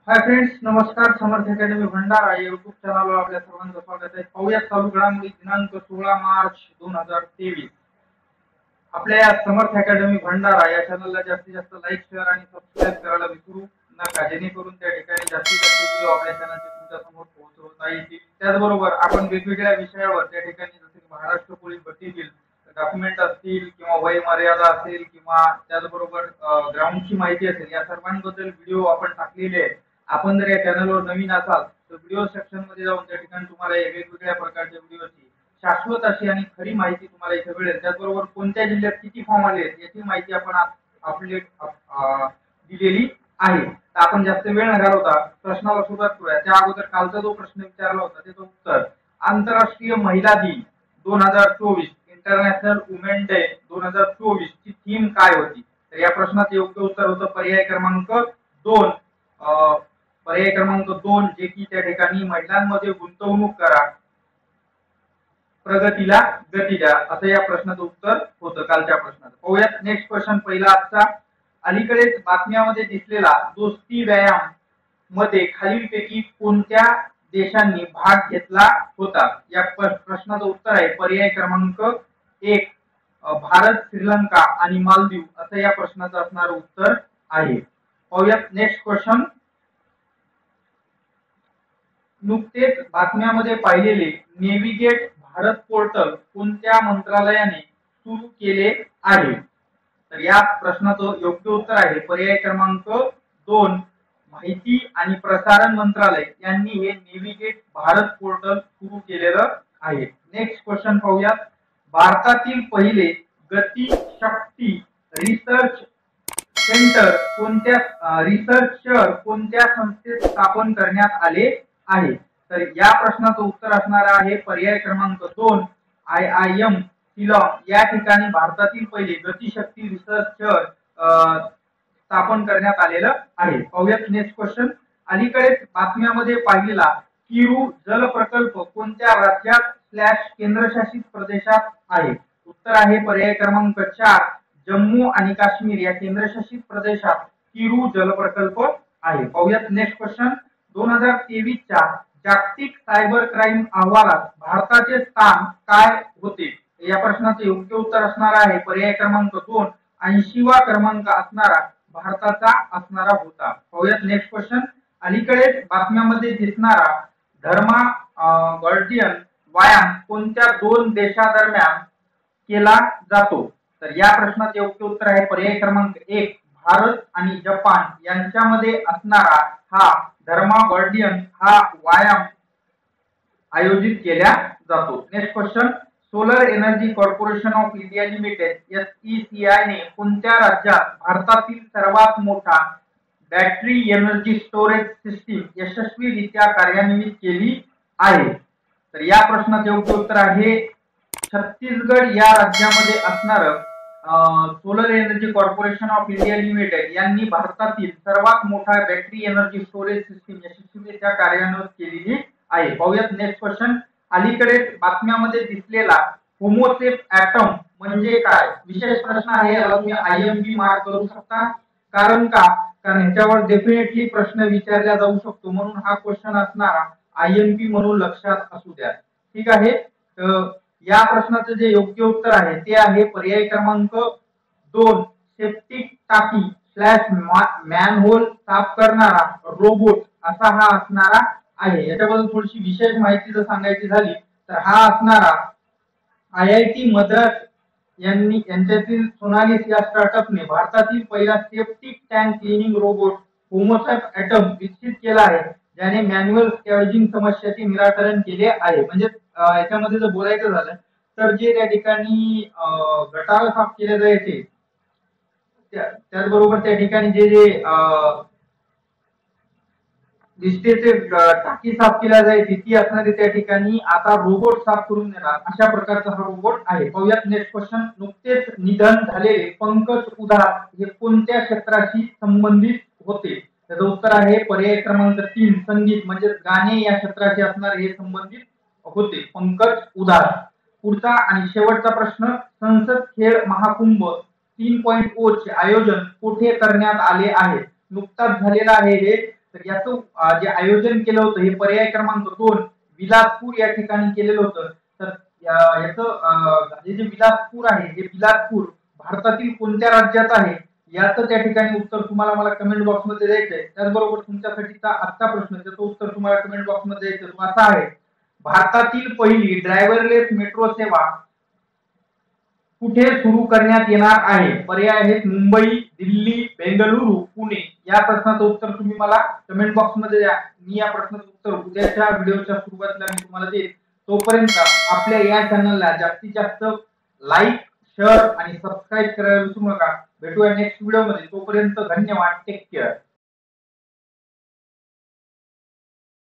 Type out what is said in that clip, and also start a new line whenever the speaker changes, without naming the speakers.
Hi friends, नमस्कार. समर्थ academy Bhandara या YouTube चॅनलवर आपल्या सर्वांचं स्वागत आहे. पाहूया चालू घडामोडी दिनांक 16 मार्च 2023. आपल्या या समर्थ अकॅडमी भंडारा या चॅनलला जास्तीत जास्त लाईक, शेअर आणि सबस्क्राईब करायला विसरू नका, जेणेकरून त्या ठिकाणी जास्तीत जास्त व्हिडिओ आपल्या चॅनलचे तुमच्या समोर पोहोचवता येतील. त्याचबरोबर आपण वेगवेगळ्या विषयावर त्या ठिकाणी जसे की महाराष्ट्र पोलीस भरती बिल, डॉक्युमेंट असतील किंवा वय मर्यादा असेल किंवा त्याचबरोबर ग्राउंडची माहिती असेल, या सर्वांबद्दल व्हिडिओ आपण टाकलेले आहेत. आपण जर या चॅनलवर नवीन असाल तर व्हिडिओ सेक्शन मध्ये जाऊन त्या ठिकाणी तुम्हाला वेगवेगळ्या प्रकारच्या व्हिडिओची शाश्वत अशी आणि खरी माहिती तुम्हाला इथे मिळेल. त्याचबरोबर कोणत्या जिल्ह्यात किती फॉर्म आले याची माहिती आपण आपले दिलेली आहे. तर आपण जास्त वेळ न घालवता प्रश्नाला सुरुवात करूया. त्या अगोदर कालचा जो प्रश्न विचारला होता त्याचं उत्तर, आंतरराष्ट्रीय महिला दिन 2024 इंटरनॅशनल वुमेन डे 2024 ची थीम काय होती? तर या प्रश्नाचं योग्य उत्तर होतं पर्याय क्रमांक 2. पर्याय क्रमांक 2 जे की त्या ठिकाणी महिलांमध्ये गुंतवणूक करा, प्रगतीला गती द्या, असं या प्रश्नाचं उत्तर होतं कालच्या प्रश्नाचं. पाहूयात नेक्स्ट क्वेश्चन पहिला आजचा. अलीकडेच बातम्यामध्ये दिसलेला दोस्ती व्यायाम मध्ये खालीलपैकी कोणत्या देशांनी भाग घेतला होता? या प्रश्नाचं उत्तर आहे पर्याय क्रमांक 1 भारत, श्रीलंका आणि मालदीव, असं या प्रश्नाचं असणारं उत्तर आहे. पाहूयात नेक्स्ट क्वेश्चन. नुकतेच बातम्यामध्ये पाहिलेले नेव्हिगेट भारत पोर्टल कोणत्या मंत्रालयाने सुरू केले आहे? तर या प्रश्नाचं योग्य उत्तर आहे पर्याय क्रमांक 2 माहिती आणि प्रसारण मंत्रालय यांनी हे नेव्हिगेट भारत पोर्टल सुरू केलेलं आहे. नेक्स्ट क्वेश्चन पाहूयात. भारतातील पहिले गती शक्ती रिसर्च सेंटर कोणत्या संस्थेत स्थापन करण्यात आले आहे? तर या प्रश्नाचं उत्तर असणार आहे पर्याय क्रमांक 2 IIM शिलॉंग या ठिकाणी भारतातील पहिले गतिशक्ती रिसर्च स्थापन करण्यात आलेलं आहे. पाहूयात नेक्स्ट क्वेश्चन. अलीकडेच बातम्यामध्ये पाहिलेला किरू जल प्रकल्प कोणत्या राज्यात / केंद्रशासित प्रदेशात आहे? उत्तर आहे पर्याय क्रमांक 4 जम्मू आणि काश्मीर या केंद्रशासित प्रदेशात किरू जल प्रकल्प आहे. पाहूयात नेक्स्ट क्वेश्चन. 2023 च्या जागतिक सायबर क्राईम अहवालात भारताचे स्थान काय होते? या प्रश्नाचे योग्य उत्तर असणार आहे पर्याय क्रमांक 2 80वा क्रमांक असणारा भारताचा असणारा होता. पाहूयात नेक्स्ट क्वेश्चन. अलीकडेच बातम्यामध्ये दिसणारा धर्मा गार्डियन व्यायाम कोणत्या 2 देशांदरम्यान केला जातो? तर या प्रश्नाचे योग्य उत्तर आहे पर्याय क्रमांक 1 भारत आणि जपान यांच्यामध्ये असणारा हा धर्मा गार्डियन हा व्यायाम आयोजित केला जातो. Next question. Solar energy corporation of India limited SECI ने कोणत्या राज्यात भारतातील सर्वात मोठा बॅटरी एनर्जी स्टोरेज सिस्टीम यशस्वीरित्या कार्यान्वित केली आहे? तर या प्रश्नाचे योग्य उत्तर आहे छत्तीसगड या राज्यामध्ये असणारं solar energy corporation of India limited यांनी भारतातील सर्वात मोठा बॅटरी एनर्जी स्टोरेज सिस्टीम यशस्वीरित्या कार्यान्वित केलेली आहे. पाहूयात नेक्स्ट क्वेश्चन. अलीकडेच बातम्यामध्ये दिसलेला होमोसेफ ॲटम म्हणजे काय? विशेष प्रश्न आहे, याला तुम्ही IMP मार्क करू शकता. कारण ह्याच्यावर डेफिनेटली प्रश्न विचारला जाऊ शकतो, म्हणून हा क्वेश्चन असणारा IMP म्हणून लक्षात असू द्या. ठीक आहे. या प्रश्नाचं जे योग्य उत्तर आहे ते आहे पर्याय क्रमांक 2 सेप्टिक टाकी / मॅनहोल साफ करणारा रोबोट असा हा असणारा आहे. याच्याबद्दल थोडीशी विशेष माहिती जर सांगायची झाली तर हा असणारा IIT मद्रास यांच्यातील सोनालिस या स्टार्टअपने भारतातील पहिला septic tank cleaning robot Homosep atom विकसित केला आहे, ज्याने मॅन्युअल स्कॅव्हेजिंग समस्येचे निराकरण केले आहे. म्हणजे याच्यामध्ये जर बोलायचं झालं तर जे त्या ठिकाणी गटार साफ केले जायचे, त्याचबरोबर त्या ठिकाणी जे दिसतेचे टाकी साफ केल्या जायची ती असणारी त्या ठिकाणी आता रोबोट साफ करून देणार, अशा प्रकारचा हा रोबोट आहे. पाहूयात नेक्स्ट क्वेश्चन. नुकतेच निधन झालेले पंकज उधार हे कोणत्या क्षेत्राशी संबंधित होते? त्याचं उत्तर आहे पर्याय क्रमांक 3 संगीत म्हणजे गाणे या क्षेत्राशी असणारे हे संबंधित होते पंकज उधार. पुढचा आणि शेवटचा प्रश्न. संसद खेळ महाकुंभ 3.0 चे आयोजन कुठे करण्यात आले आहे? नुकताच झालेला आहे हे तर याचं जे आयोजन केलं होतं हे पर्याय क्रमांक 2 विलासपूर या ठिकाणी केलेलं होतं. तर याचं हे जे विलासपूर आहे हे विलासपूर भारतातील कोणत्या राज्यात आहे याचं त्या ठिकाणी उत्तर तुम्हाला मला कमेंट बॉक्समध्ये द्यायचंय. त्याचबरोबर तुमच्यासाठीचा आजचा प्रश्न त्याचं उत्तर तुम्हाला कमेंट बॉक्समध्ये द्यायचं तो असा आहे, भारतातील पहिली ड्रायव्हरलेस मेट्रो सेवा कुठे सुरू करण्यात येणार आहे? पर्याय आहेत मुंबई, दिल्ली, बेंगळुरू, पुणे. या प्रश्नाचं उत्तर तुम्ही मला कमेंट बॉक्समध्ये द्या. मी या प्रश्नाचं उत्तर उद्याच्या व्हिडिओच्या सुरुवातीला मी तुम्हाला देईन. तोपर्यंत आपल्या या चॅनलला जास्तीत जास्त लाईक, शेअर आणि सबस्क्राईब करायला विसरू नका. भेटूया नेक्स्ट व्हिडिओमध्ये. तोपर्यंत धन्यवाद. Take care.